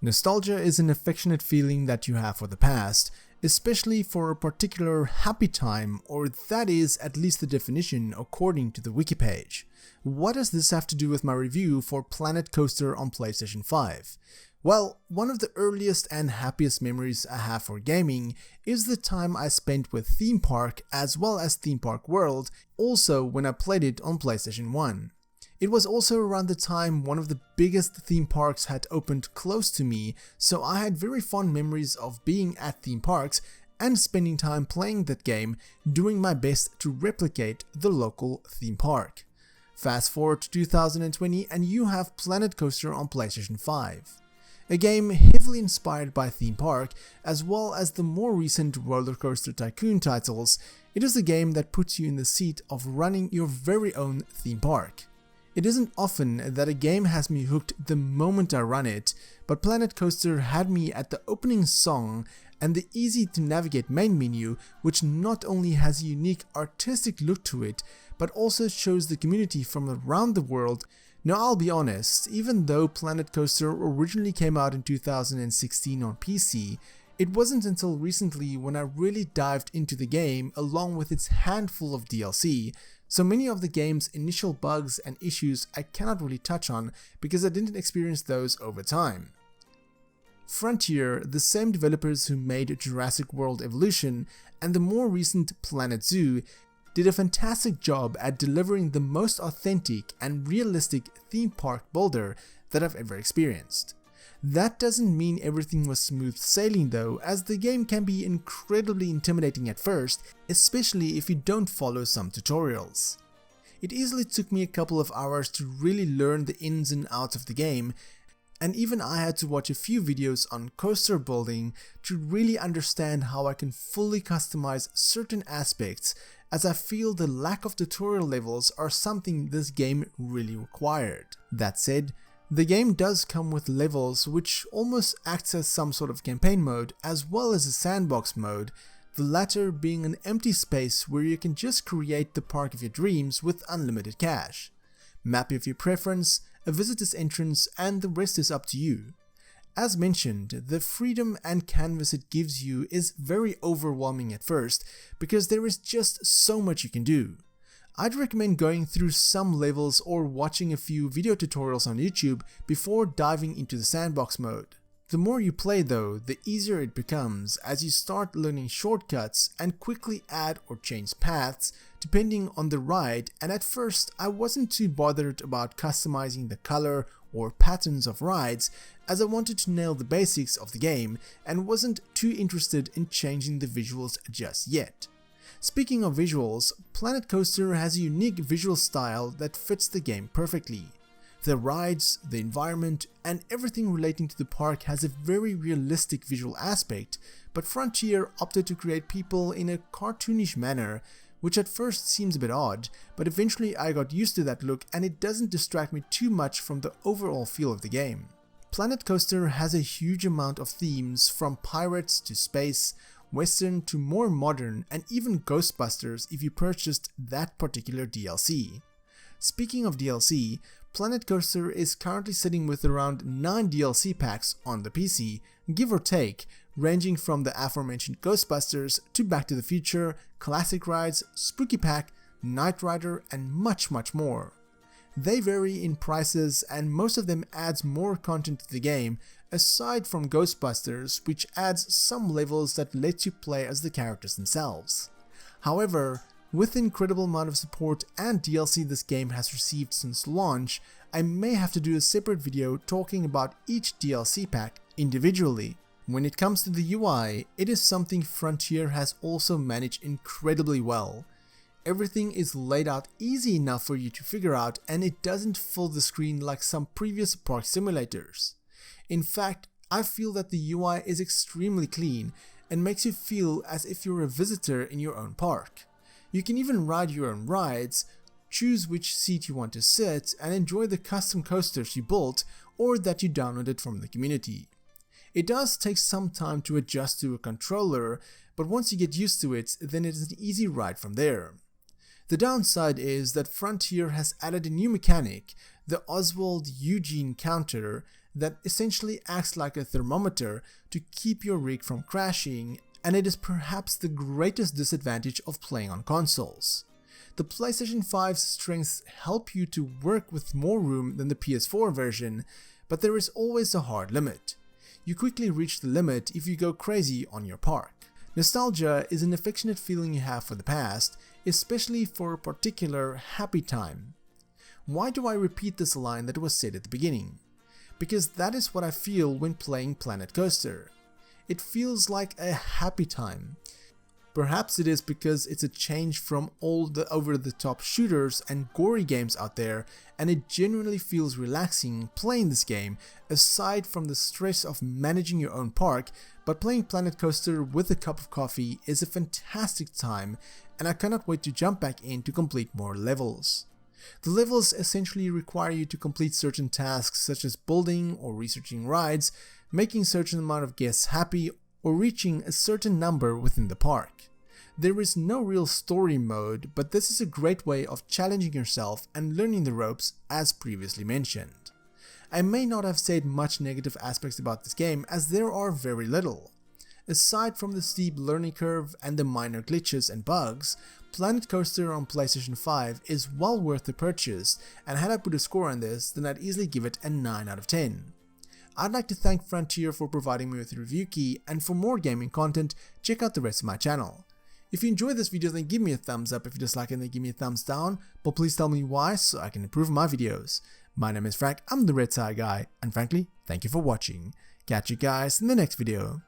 Nostalgia is an affectionate feeling that you have for the past, especially for a particular happy time, or that is at least the definition according to the wiki page. What does this have to do with my review for Planet Coaster on PlayStation 5? Well, one of the earliest and happiest memories I have for gaming is the time I spent with Theme Park as well as Theme Park World, also when I played it on PlayStation 1. It was also around the time one of the biggest theme parks had opened close to me, so I had very fond memories of being at theme parks and spending time playing that game, doing my best to replicate the local theme park. Fast forward to 2020 and you have Planet Coaster on PlayStation 5. A game heavily inspired by Theme Park, as well as the more recent Roller Coaster Tycoon titles. It is a game that puts you in the seat of running your very own theme park. It isn't often that a game has me hooked the moment I run it, but Planet Coaster had me at the opening song and the easy to navigate main menu, which not only has a unique artistic look to it, but also shows the community from around the world. Now I'll be honest, even though Planet Coaster originally came out in 2016 on PC, it wasn't until recently when I really dived into the game along with its handful of DLC, so many of the game's initial bugs and issues I cannot really touch on because I didn't experience those over time. Frontier, the same developers who made Jurassic World Evolution and the more recent Planet Zoo, did a fantastic job at delivering the most authentic and realistic theme park builder that I've ever experienced. That doesn't mean everything was smooth sailing though, as the game can be incredibly intimidating at first, especially if you don't follow some tutorials. It easily took me a couple of hours to really learn the ins and outs of the game, and even I had to watch a few videos on coaster building to really understand how I can fully customize certain aspects, as I feel the lack of tutorial levels are something this game really required. That said, the game does come with levels which almost acts as some sort of campaign mode as well as a sandbox mode, the latter being an empty space where you can just create the park of your dreams with unlimited cash. Map of your preference, a visitor's entrance, and the rest is up to you. As mentioned, the freedom and canvas it gives you is very overwhelming at first because there is just so much you can do. I'd recommend going through some levels or watching a few video tutorials on YouTube before diving into the sandbox mode. The more you play though, the easier it becomes as you start learning shortcuts and quickly add or change paths depending on the ride, and at first I wasn't too bothered about customizing the color or patterns of rides as I wanted to nail the basics of the game and wasn't too interested in changing the visuals just yet. Speaking of visuals, Planet Coaster has a unique visual style that fits the game perfectly. The rides, the environment, and everything relating to the park has a very realistic visual aspect, but Frontier opted to create people in a cartoonish manner, which at first seems a bit odd, but eventually I got used to that look and it doesn't distract me too much from the overall feel of the game. Planet Coaster has a huge amount of themes, from pirates to space, Western to more modern, and even Ghostbusters if you purchased that particular DLC. Speaking of DLC, Planet Coaster is currently sitting with around 9 DLC packs on the PC, give or take, ranging from the aforementioned Ghostbusters to Back to the Future, Classic Rides, Spooky Pack, Knight Rider, and much more. They vary in prices and most of them adds more content to the game, aside from Ghostbusters, which adds some levels that let you play as the characters themselves. However, with the incredible amount of support and DLC this game has received since launch, I may have to do a separate video talking about each DLC pack individually. When it comes to the UI, it is something Frontier has also managed incredibly well. Everything is laid out easy enough for you to figure out, and it doesn't fill the screen like some previous park simulators. In fact, I feel that the UI is extremely clean and makes you feel as if you're a visitor in your own park. You can even ride your own rides, choose which seat you want to sit, and enjoy the custom coasters you built or that you downloaded from the community. It does take some time to adjust to a controller, but once you get used to it, then it is an easy ride from there. The downside is that Frontier has added a new mechanic, the Oswald Eugene counter, that essentially acts like a thermometer to keep your rig from crashing, and it is perhaps the greatest disadvantage of playing on consoles. The PlayStation 5's strengths help you to work with more room than the PS4 version, but there is always a hard limit. You quickly reach the limit if you go crazy on your park. Nostalgia is an affectionate feeling you have for the past, especially for a particular happy time. Why do I repeat this line that was said at the beginning? Because that is what I feel when playing Planet Coaster. It feels like a happy time. Perhaps it is because it's a change from all the over-the-top shooters and gory games out there, and it genuinely feels relaxing playing this game, aside from the stress of managing your own park. But playing Planet Coaster with a cup of coffee is a fantastic time, and I cannot wait to jump back in to complete more levels. The levels essentially require you to complete certain tasks such as building or researching rides, making a certain amount of guests happy, or reaching a certain number within the park. There is no real story mode, but this is a great way of challenging yourself and learning the ropes, as previously mentioned. I may not have said much negative aspects about this game, as there are very little. Aside from the steep learning curve and the minor glitches and bugs, Planet Coaster on PlayStation 5 is well worth the purchase, and had I put a score on this, then I'd easily give it a 9 out of 10. I'd like to thank Frontier for providing me with a review key, and for more gaming content, check out the rest of my channel. If you enjoyed this video, then give me a thumbs up. If you dislike it, then give me a thumbs down, but please tell me why so I can improve my videos. My name is Frank, I'm the RedTieGuy, and frankly, thank you for watching. Catch you guys in the next video.